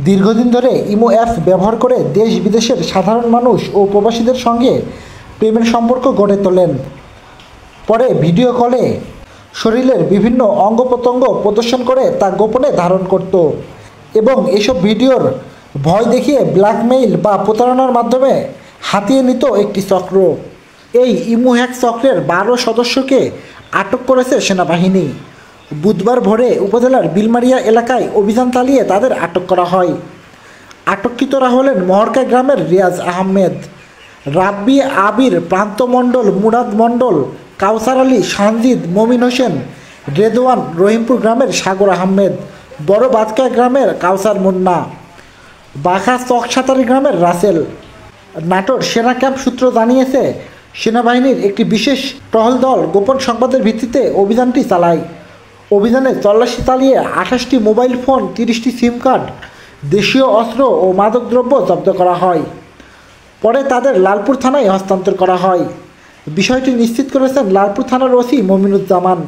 দীর্ঘদিন ধরে imo app ব্যবহার করে দেশ বিদেশের সাধারণ মানুষ ও প্রবাসীদের সঙ্গে প্রেমের সম্পর্ক গড়ে তোলেন। পরে ভিডিও কলে শরীরের বিভিন্ন অঙ্গ প্রত্যঙ্গ প্রদর্শন করে তা গোপনে ধারণ করত এবং এসব ভিডিওর ভয় দেখিয়ে ব্ল্যাকমেইল বা প্রতারণার মাধ্যমে হাতিয়ে নিত একটি চক্র। এই ইমো হ্যাক চক্রের 12 সদস্যকে আটক করেছে সেনাবাহিনী। বুধবার ভোরে উপজেলার বিলমারিয়া এলাকায় অভিযান চালিয়ে তাদের আটক করা হয়। আটককৃতরা হলেন মহরকা গ্রামের রিয়াজ আহমেদ, রাব্বি আবির, প্রান্ত মণ্ডল, মুরাদ মণ্ডল, কাউসার আলী, সানজিদ, মমিন হোসেন, রেদওয়ান, রহিমপুর গ্রামের সাগর আহমেদ, বড় বাদকা গ্রামের কাউসার মুন্না, বাঘা চকসাতারি গ্রামের রাসেল। নাটোর সেনা ক্যাম্প সূত্র জানিয়েছে, সেনাবাহিনীর একটি বিশেষ টহল দল গোপন সংবাদের ভিত্তিতে অভিযানটি চালায়। অভিযানে তল্লাশি চালিয়ে 28টি মোবাইল ফোন, 30টি সিম কার্ড, দেশীয় অস্ত্র ও মাদকদ্রব্য জব্দ করা হয়। পরে তাদের লালপুর থানায় হস্তান্তর করা হয়। বিষয়টি নিশ্চিত করেছেন লালপুর থানার ওসি মমিনুজ্জামান।